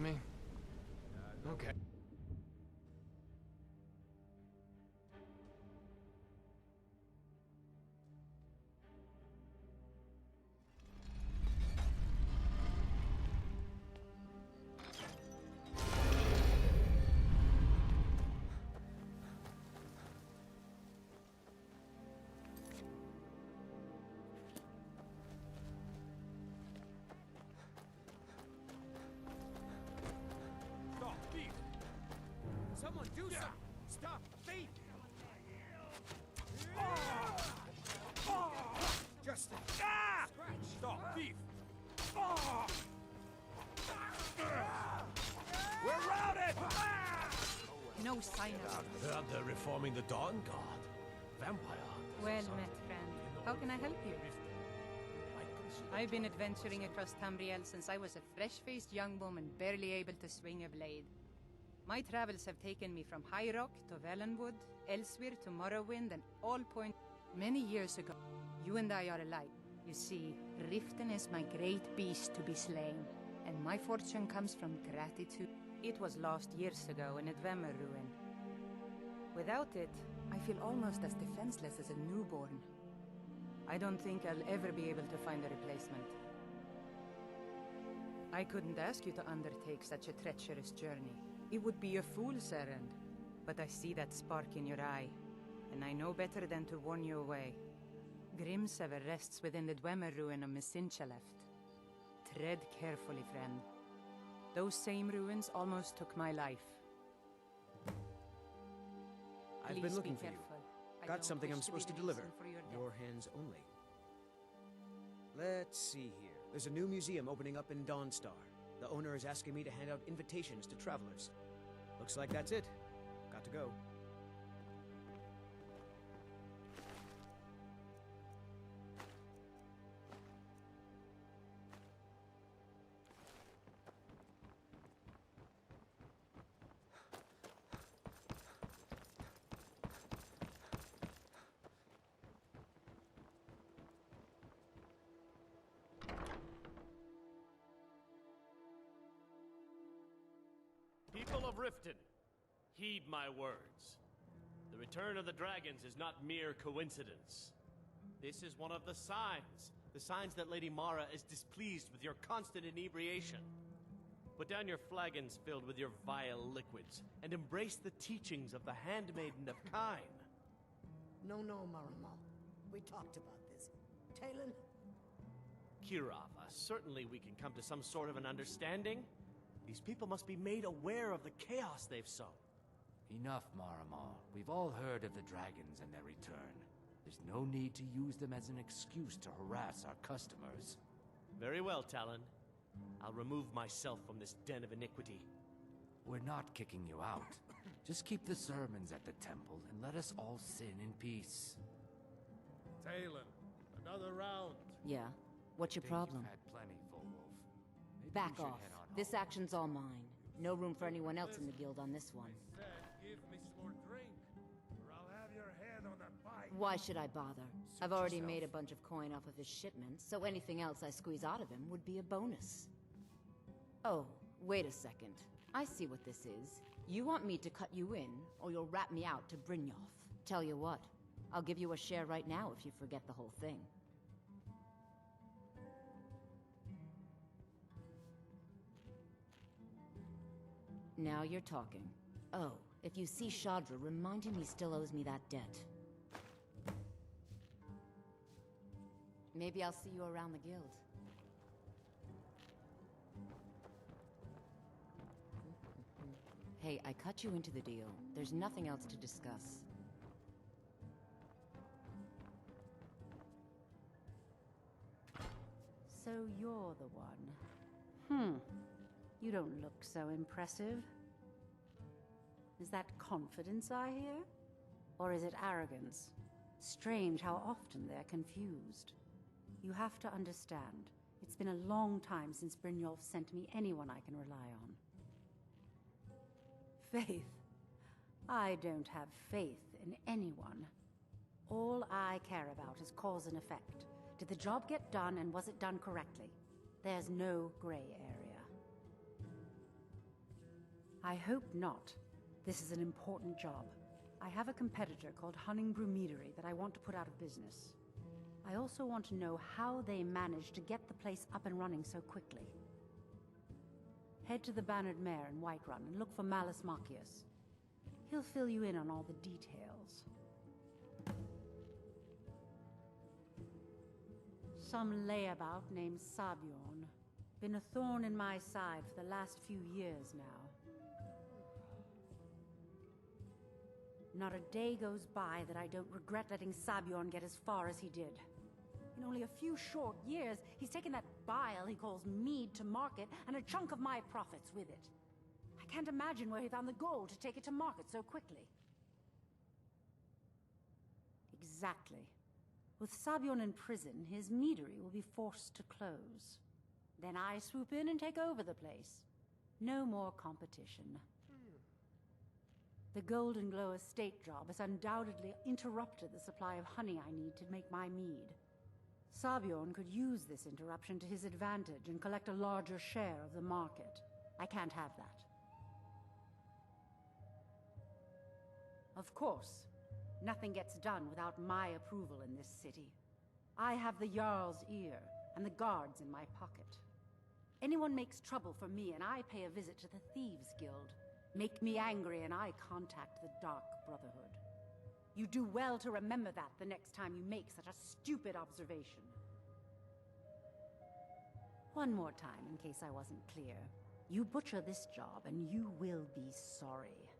me? Okay. Stop, thief! Someone do something! Stop, thief! Justin! Scratch! Stop, thief! We're routed! No sign of it. Heard they're reforming the Dawn Guard. Vampire hunters. Well met, friend. How can I help you? I've been adventuring across Tamriel since I was a fresh-faced young woman barely able to swing a blade. My travels have taken me from High Rock to Valenwood, Elsewhere to Morrowind, and all point many years ago. You and I are alike. You see, Riften is my great beast to be slain, and my fortune comes from gratitude. It was lost years ago in a Dwemer ruin. Without it, I feel almost as defenseless as a newborn. I don't think I'll ever be able to find a replacement. I couldn't ask you to undertake such a treacherous journey. It would be a fool's errand. But I see that spark in your eye, and I know better than to warn you away. Grimsever rests within the Dwemer ruin of Misinchaleft. Tread carefully, friend. Those same ruins almost took my life. I've been looking for you. Got something I'm supposed to deliver. Your hands only. Let's see here. There's a new museum opening up in Dawnstar. The owner is asking me to hand out invitations to travelers. Looks like that's it. Got to go. People of Riften, heed my words. The return of the dragons is not mere coincidence. This is one of the signs that Lady Mara is displeased with your constant inebriation. Put down your flagons filled with your vile liquids, and embrace the teachings of the Handmaiden of Kine. No, Marama. We talked about this. Talon? Kirava, certainly we can come to some sort of an understanding. These people must be made aware of the chaos they've sown. Enough, Maramal. We've all heard of the dragons and their return. There's no need to use them as an excuse to harass our customers. Very well, Talon. I'll remove myself from this den of iniquity. We're not kicking you out. Just keep the sermons at the temple and let us all sin in peace. Talon, another round. Yeah? What's your problem? You've had plenty, Volwolf. Maybe Back you should off. head on This home. action's all mine. No room for anyone else in the guild on this one. I said, give me some more drink, or I'll have your head on a pike. Why should I bother? Suit I've already yourself. made a bunch of coin off of his shipments, so anything else I squeeze out of him would be a bonus. Oh, wait a second. I see what this is. You want me to cut you in, or you'll rat me out to Brynjolf. Tell you what, I'll give you a share right now if you forget the whole thing. Now you're talking. Oh, if you see Shadra, remind him he still owes me that debt. Maybe I'll see you around the guild. Hey, I cut you into the deal. There's nothing else to discuss. So you're the one. You don't look so impressive. Is that confidence I hear? Or is it arrogance? Strange how often they're confused. You have to understand, it's been a long time since Brynjolf sent me anyone I can rely on. Faith? I don't have faith in anyone. All I care about is cause and effect. Did the job get done, and was it done correctly? There's no gray area. I hope not. This is an important job. I have a competitor called Honningbrew Meadery that I want to put out of business. I also want to know how they managed to get the place up and running so quickly. Head to the Bannered Mare in Whiterun and look for Malus Macius. He'll fill you in on all the details. Some layabout named Sabjorn. Been a thorn in my side for the last few years now. Not a day goes by that I don't regret letting Sabjorn get as far as he did. In only a few short years, he's taken that bile he calls mead to market, and a chunk of my profits with it. I can't imagine where he found the gold to take it to market so quickly. Exactly. With Sabjorn in prison, his meadery will be forced to close. Then I swoop in and take over the place. No more competition. The Golden Glow estate job has undoubtedly interrupted the supply of honey I need to make my mead. Sabjorn could use this interruption to his advantage and collect a larger share of the market. I can't have that. Of course, nothing gets done without my approval in this city. I have the Jarl's ear and the guards in my pocket. Anyone makes trouble for me and I pay a visit to the Thieves' Guild. Make me angry and I contact the Dark Brotherhood. You do well to remember that the next time you make such a stupid observation. One more time, in case I wasn't clear. You butcher this job and you will be sorry.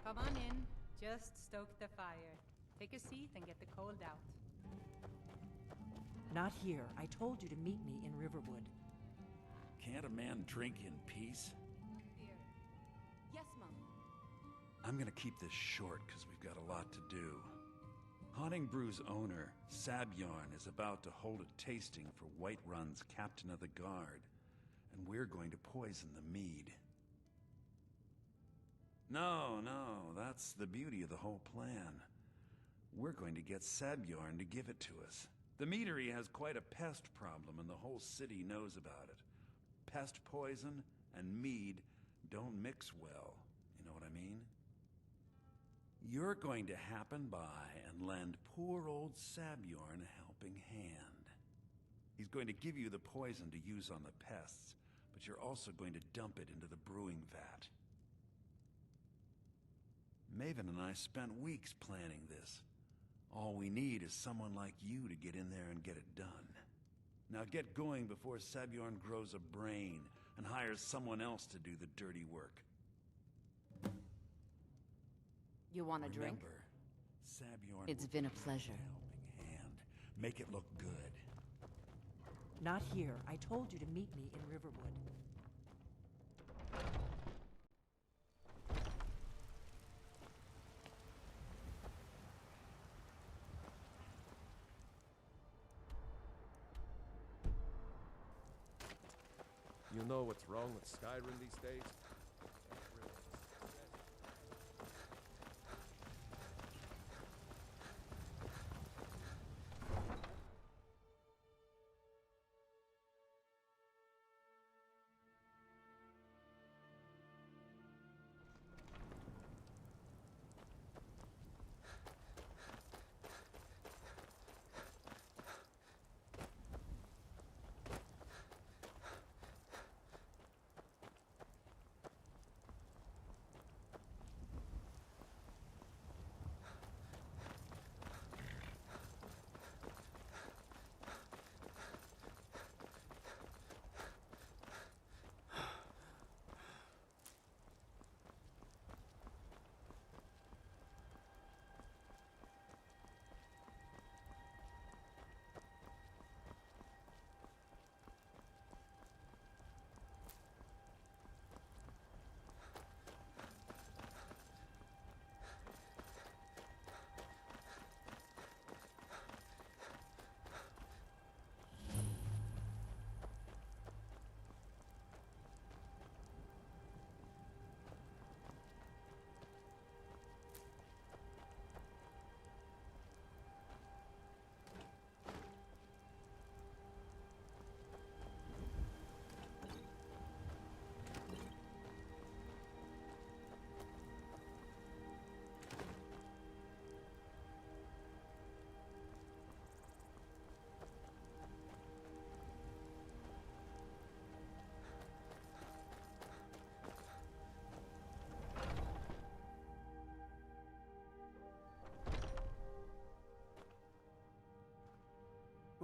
Come on in. Just stoke the fire. Take a seat and get the cold out. Not here. I told you to meet me in Riverwood. Can't a man drink in peace? Here. Yes, Mom. I'm gonna keep this short because we've got a lot to do. Honningbrew's owner, Sabjorn, is about to hold a tasting for Whiterun's Captain of the Guard, and we're going to poison the mead. No, that's the beauty of the whole plan. We're going to get Sabjorn to give it to us. The meadery has quite a pest problem and the whole city knows about it. Pest poison and mead don't mix well, you know what I mean? You're going to happen by and lend poor old Sabjorn a helping hand. He's going to give you the poison to use on the pests, but you're also going to dump it into the brewing vat. Maven and I spent weeks planning this. All we need is someone like you to get in there and get it done. Now get going before Sabjorn grows a brain and hires someone else to do the dirty work. You want a drink? Remember, Sabjorn It's been a pleasure. helping hand. Make it look good. Not here. I told you to meet me in Riverwood. You know what's wrong with Skyrim these days?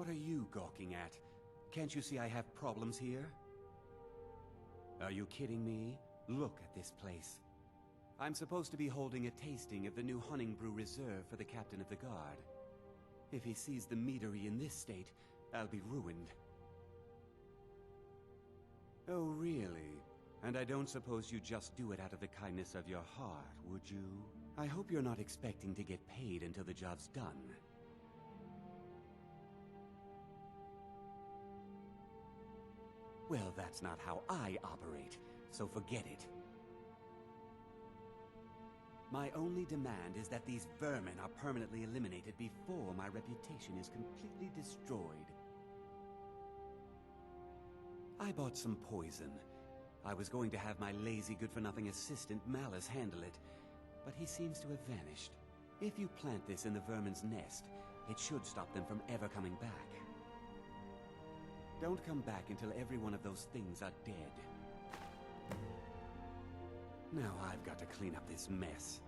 What are you gawking at? Can't you see I have problems here? Are you kidding me? Look at this place. I'm supposed to be holding a tasting of the new Honningbrew Reserve for the Captain of the Guard. If he sees the meadery in this state, I'll be ruined. Oh, really? And I don't suppose you just do it out of the kindness of your heart, would you? I hope you're not expecting to get paid until the job's done. Well, that's not how I operate, so forget it. My only demand is that these vermin are permanently eliminated before my reputation is completely destroyed. I bought some poison. I was going to have my lazy good-for-nothing assistant Malice handle it, but he seems to have vanished. If you plant this in the vermin's nest, it should stop them from ever coming back. Don't come back until every one of those things are dead. Now I've got to clean up this mess.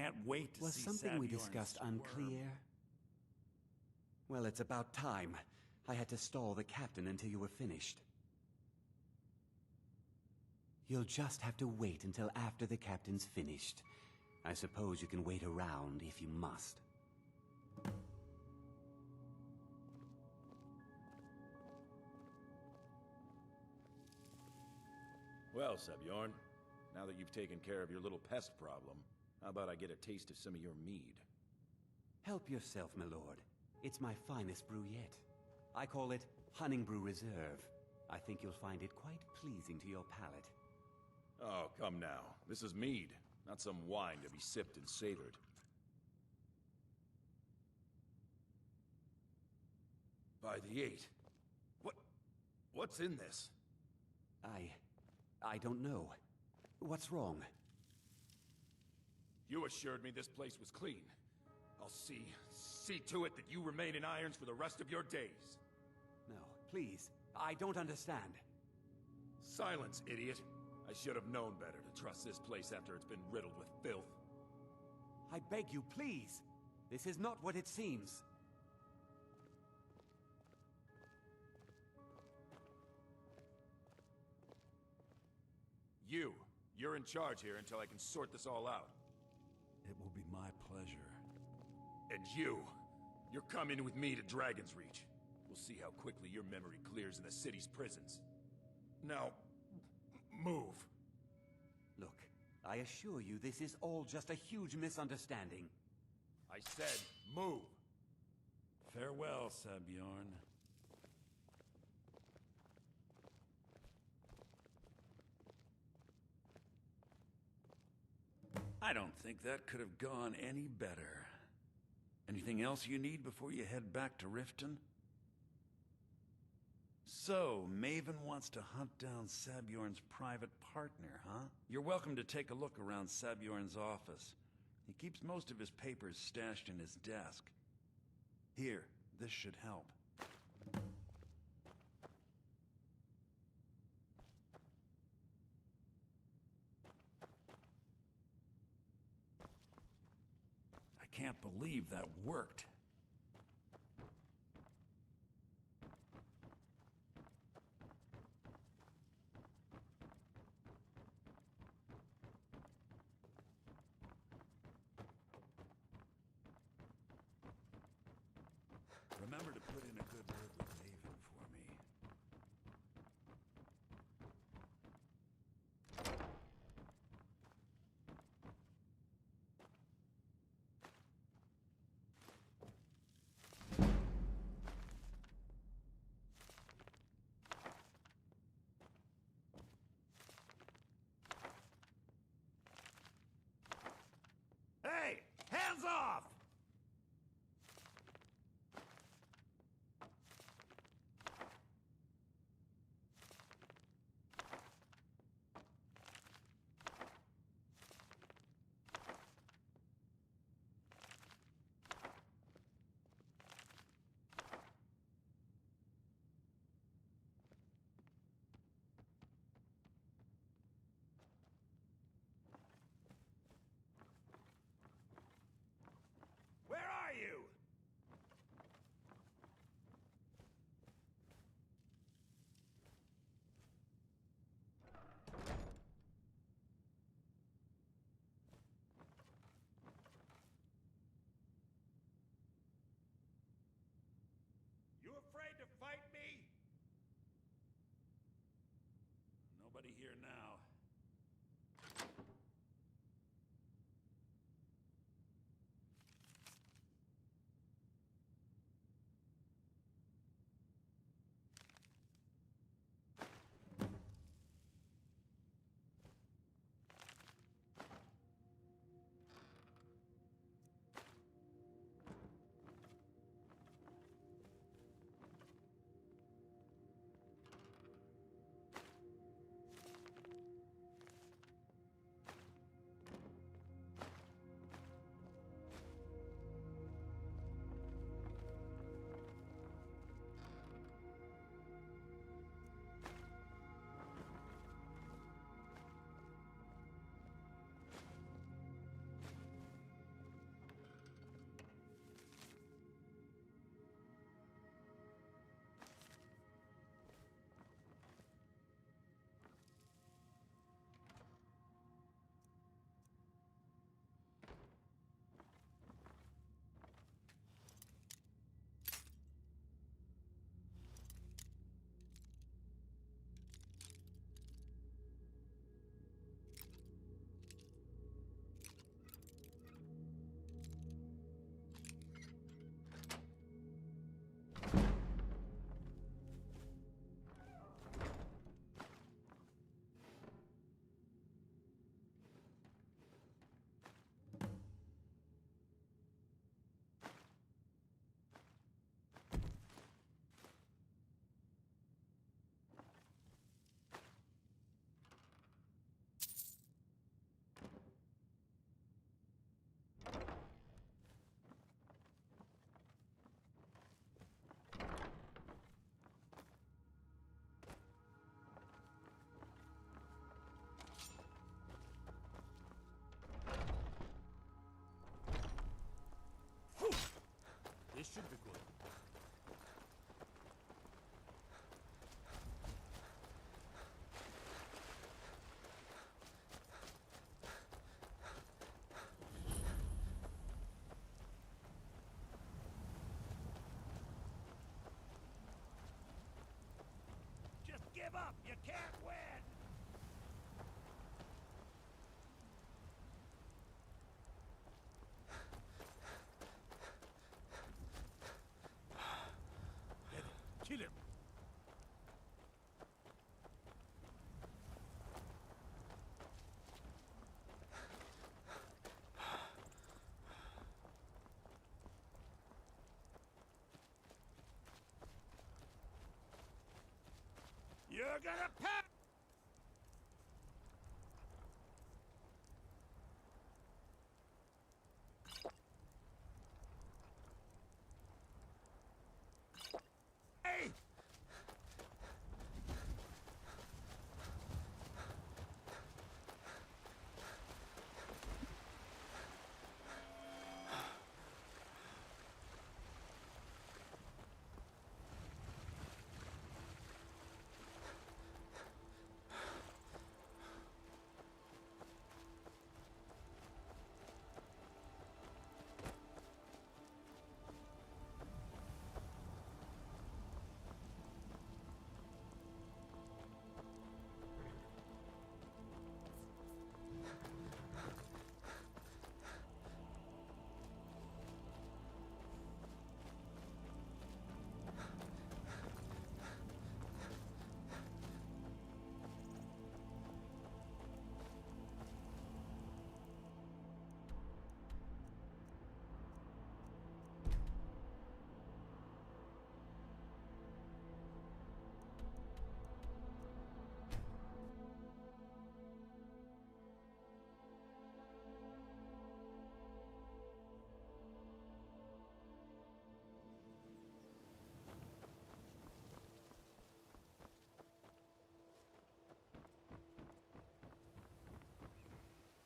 can't wait to Was see something we Savior discussed squirm. unclear? Well, it's about time. I had to stall the captain until you were finished. You'll just have to wait until after the captain's finished. I suppose you can wait around if you must. Well, Sebjorn, now that you've taken care of your little pest problem, how about I get a taste of some of your mead? Help yourself, my lord. It's my finest brew yet. I call it Honningbrew Reserve. I think you'll find it quite pleasing to your palate. Oh, come now. This is mead, not some wine to be sipped and savored. By the 8. What's in this? I don't know. What's wrong? You assured me this place was clean. I'll see to it that you remain in irons for the rest of your days. No, please. I don't understand. Silence, idiot. I should have known better to trust this place after it's been riddled with filth. I beg you, please. This is not what it seems. You're in charge here until I can sort this all out. It will be my pleasure. And you're coming with me to Dragon's Reach. We'll see how quickly your memory clears in the city's prisons. Now, move. Look, I assure you this is all just a huge misunderstanding. I said, move. Farewell, Sebjorn. I don't think that could have gone any better. Anything else you need before you head back to Riften? So, Maven wants to hunt down Sabjorn's private partner, huh? You're welcome to take a look around Sabjorn's office. He keeps most of his papers stashed in his desk. Here, this should help. I can't believe that worked. Remember to put in a good word with Maven for me. Hey! Hands off! Where are you? You afraid to fight me? Nobody here now. give up! You can't win! Kill him! You're gonna pay! Hey!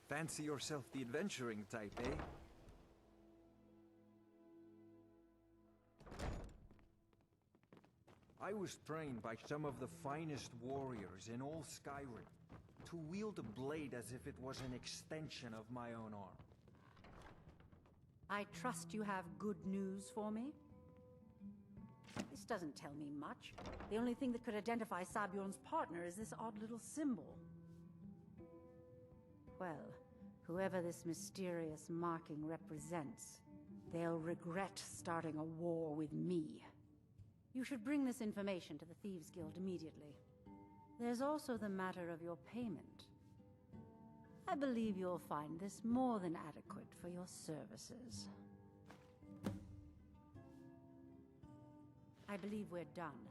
Fancy yourself the adventuring type, eh? I was trained by some of the finest warriors in all Skyrim to wield a blade as if it was an extension of my own arm. I trust you have good news for me? This doesn't tell me much. The only thing that could identify Sabjorn's partner is this odd little symbol. Well, whoever this mysterious marking represents, they'll regret starting a war with me. You should bring this information to the Thieves' Guild immediately. There's also the matter of your payment. I believe you'll find this more than adequate for your services. I believe we're done.